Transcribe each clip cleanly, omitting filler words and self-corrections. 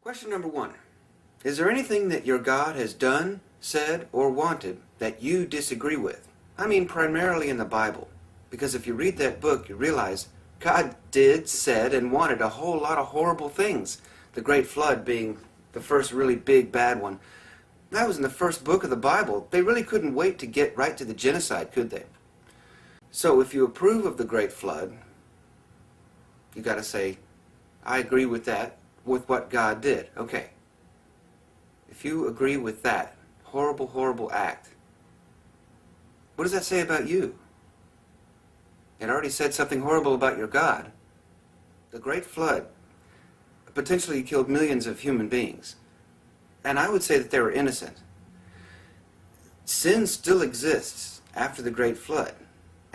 Question number 1. Is there anything that your God has done, said, or wanted that you disagree with? I mean primarily in the Bible. Because if you read that book, you realize God did, said, and wanted a whole lot of horrible things. The Great Flood being the first really big bad one. That was in the first book of the Bible. They really couldn't wait to get right to the genocide, could they? So if you approve of the Great Flood, you got to say, I agree with that, with what God did. Okay. If you agree with that horrible, horrible act, what does that say about you? It already said something horrible about your God. The Great Flood potentially killed millions of human beings. And I would say that they were innocent. Sin still exists after the Great Flood.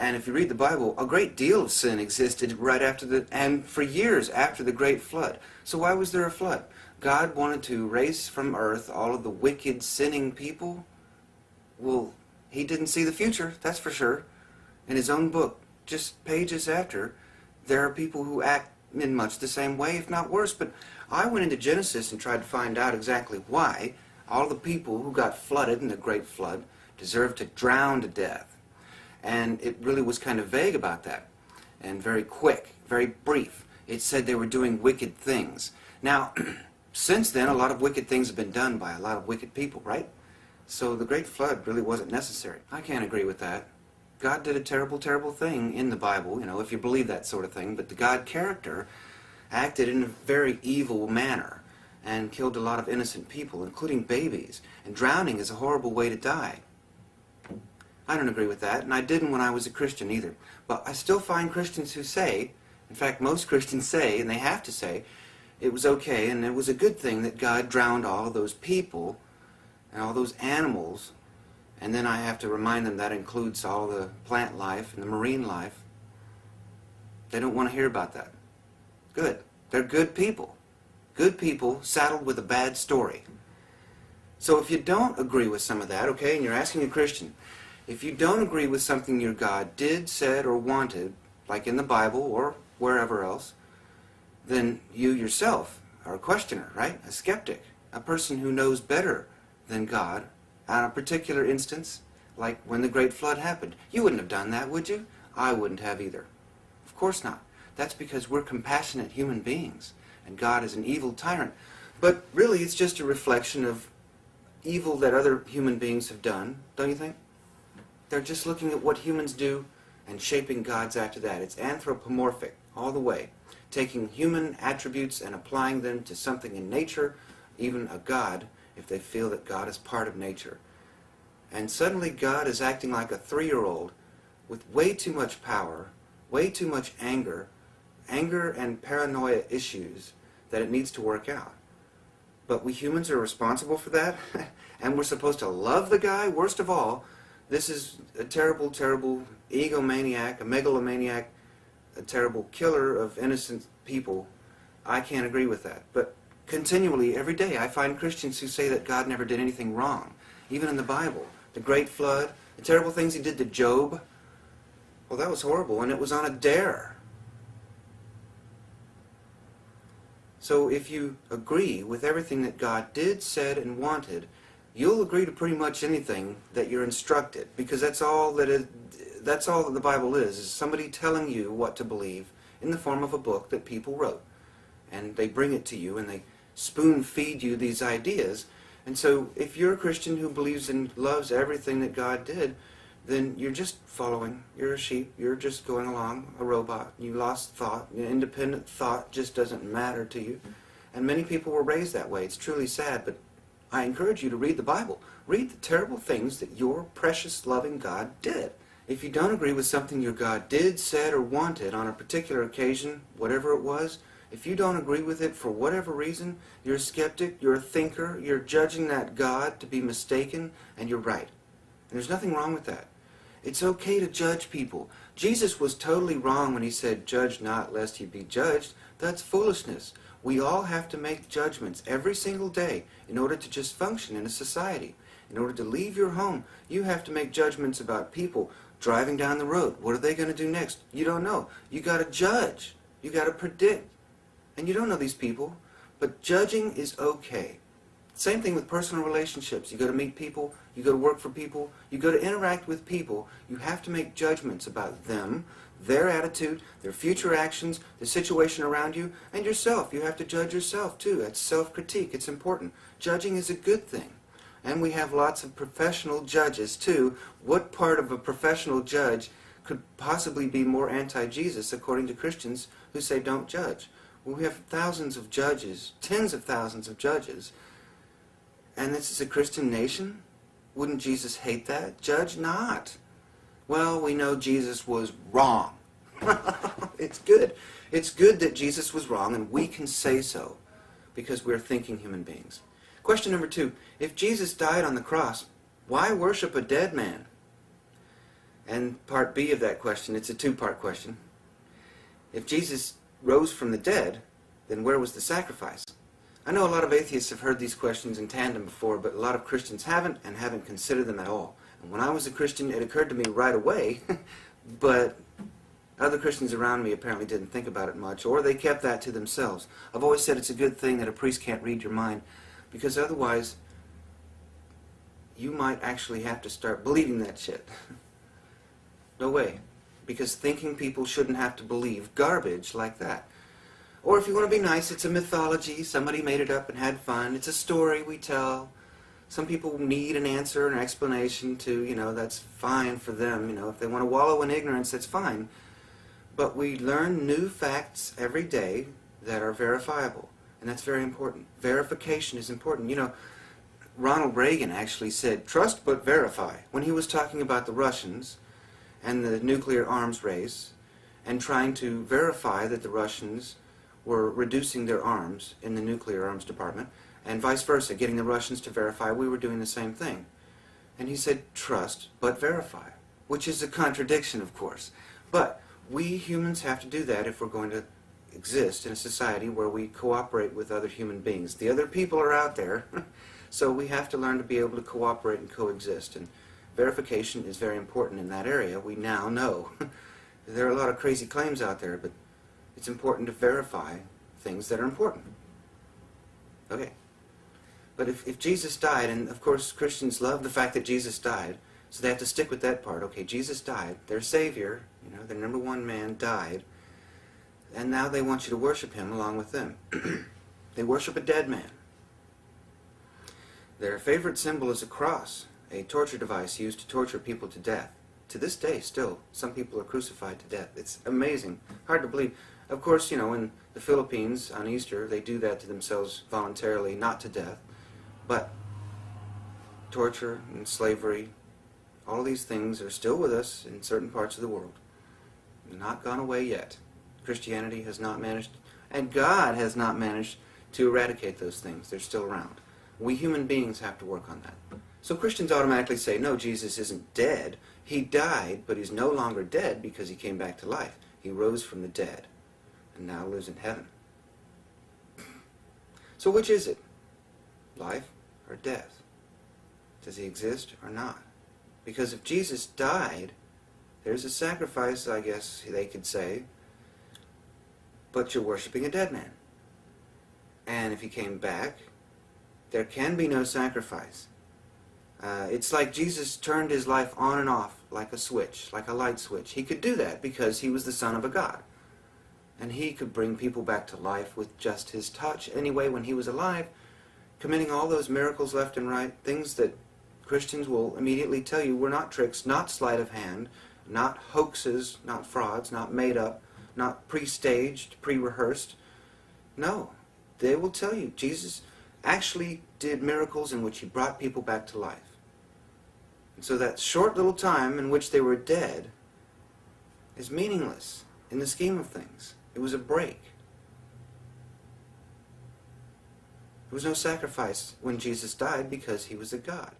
And if you read the Bible, a great deal of sin existed right after and for years after the Great Flood. So why was there a flood? God wanted to erase from earth all of the wicked, sinning people? Well, he didn't see the future, that's for sure. In his own book, just pages after, there are people who act in much the same way, if not worse. But I went into Genesis and tried to find out exactly why all the people who got flooded in the Great Flood deserved to drown to death. And it really was kind of vague about that, and very quick, very brief. It said they were doing wicked things. Now, since then, a lot of wicked things have been done by a lot of wicked people, right? So the Great Flood really wasn't necessary. I can't agree with that. God did a terrible, terrible thing in the Bible, if you believe that sort of thing, but the God character acted in a very evil manner and killed a lot of innocent people, including babies. And drowning is a horrible way to die. I don't agree with that, and I didn't when I was a Christian either. But I still find Christians who say, in fact most Christians say, and they have to say, it was okay and it was a good thing that God drowned all of those people and all those animals. And then I have to remind them that includes all the plant life and the marine life. They don't want to hear about that. Good. They're good people. Good people saddled with a bad story. So if you don't agree with some of that, okay, and you're asking a Christian, if you don't agree with something your God did, said, or wanted, like in the Bible or wherever else, then you yourself are a questioner, right? A skeptic. A person who knows better than God on a particular instance, like when the Great Flood happened. You wouldn't have done that, would you? I wouldn't have either. Of course not. That's because we're compassionate human beings, and God is an evil tyrant. But really, it's just a reflection of evil that other human beings have done, don't you think? They're just looking at what humans do and shaping God's after that. It's anthropomorphic all the way, taking human attributes and applying them to something in nature, even a God, if they feel that God is part of nature. And suddenly God is acting like a 3-year-old with way too much power, way too much anger and paranoia issues that it needs to work out. But we humans are responsible for that, and we're supposed to love the guy. Worst of all, this is a terrible, terrible egomaniac, a megalomaniac, a terrible killer of innocent people. I can't agree with that. But continually, every day, I find Christians who say that God never did anything wrong. Even in the Bible. The Great Flood, the terrible things he did to Job. Well, that was horrible, and it was on a dare. So if you agree with everything that God did, said, and wanted, you'll agree to pretty much anything that you're instructed, because that's all that the Bible is somebody telling you what to believe in the form of a book that people wrote. And they bring it to you, and they spoon feed you these ideas. And so if you're a Christian who believes and loves everything that God did, then you're just following. You're a sheep. You're just going along, a robot. You lost thought. Independent thought just doesn't matter to you. And many people were raised that way. It's truly sad, but I encourage you to read the Bible. Read the terrible things that your precious, loving God did. If you don't agree with something your God did, said, or wanted on a particular occasion, whatever it was, if you don't agree with it for whatever reason, you're a skeptic, you're a thinker, you're judging that God to be mistaken, and you're right. And there's nothing wrong with that. It's okay to judge people. Jesus was totally wrong when he said, "Judge not, lest ye be judged." That's foolishness. We all have to make judgments every single day in order to just function in a society. In order to leave your home, you have to make judgments about people driving down the road. What are they going to do next? You don't know. You got to judge. You got to predict. And you don't know these people. But judging is okay. Same thing with personal relationships. You go to meet people, you go to work for people, you go to interact with people. You have to make judgments about them, their attitude, their future actions, the situation around you, and yourself. You have to judge yourself too. That's self-critique. It's important. Judging is a good thing. And we have lots of professional judges too. What part of a professional judge could possibly be more anti-Jesus according to Christians who say don't judge? Well, we have thousands of judges, tens of thousands of judges. And this is a Christian nation? Wouldn't Jesus hate that? Judge not. Well, we know Jesus was wrong. It's good. It's good that Jesus was wrong, and we can say so because we're thinking human beings. Question number 2. If Jesus died on the cross, why worship a dead man? And part B of that question, it's a two-part question. If Jesus rose from the dead, then where was the sacrifice? I know a lot of atheists have heard these questions in tandem before, but a lot of Christians haven't and haven't considered them at all. And when I was a Christian, it occurred to me right away, but other Christians around me apparently didn't think about it much, or they kept that to themselves. I've always said it's a good thing that a priest can't read your mind, because otherwise you might actually have to start believing that shit. No way. Because thinking people shouldn't have to believe garbage like that. Or if you want to be nice, it's a mythology. Somebody made it up and had fun. It's a story we tell. Some people need an answer, an explanation to, that's fine for them. If they want to wallow in ignorance, that's fine. But we learn new facts every day that are verifiable. And that's very important. Verification is important. Ronald Reagan actually said, trust but verify, when he was talking about the Russians and the nuclear arms race and trying to verify that the Russians were reducing their arms in the nuclear arms department, and vice versa, getting the Russians to verify we were doing the same thing. And he said, trust but verify, which is a contradiction, of course. But we humans have to do that if we're going to exist in a society where we cooperate with other human beings. The other people are out there, so we have to learn to be able to cooperate and coexist. And verification is very important in that area. We now know. There are a lot of crazy claims out there, but it's important to verify things that are important. Okay. But if Jesus died, and of course Christians love the fact that Jesus died, so they have to stick with that part. Okay, Jesus died, their Savior, their number one man died, and now they want you to worship him along with them. They worship a dead man. Their favorite symbol is a cross, a torture device used to torture people to death. To this day, still, some people are crucified to death. It's amazing. Hard to believe. Of course, in the Philippines on Easter, they do that to themselves voluntarily, not to death. But torture and slavery, all these things are still with us in certain parts of the world. They're not gone away yet. Christianity has not managed, and God has not managed to eradicate those things. They're still around. We human beings have to work on that. So Christians automatically say, no, Jesus isn't dead. He died, but he's no longer dead because he came back to life. He rose from the dead and now lives in heaven. So which is it? Life or death? Does he exist or not? Because if Jesus died, there's a sacrifice, I guess they could say, but you're worshiping a dead man. And if he came back, there can be no sacrifice. It's like Jesus turned his life on and off like a switch, like a light switch. He could do that because he was the Son of a God. And he could bring people back to life with just his touch. Anyway, when he was alive, committing all those miracles left and right, things that Christians will immediately tell you were not tricks, not sleight of hand, not hoaxes, not frauds, not made up, not pre-staged, pre-rehearsed. No, they will tell you Jesus actually did miracles in which he brought people back to life. And so that short little time in which they were dead is meaningless in the scheme of things. It was a break. There was no sacrifice when Jesus died because he was a God.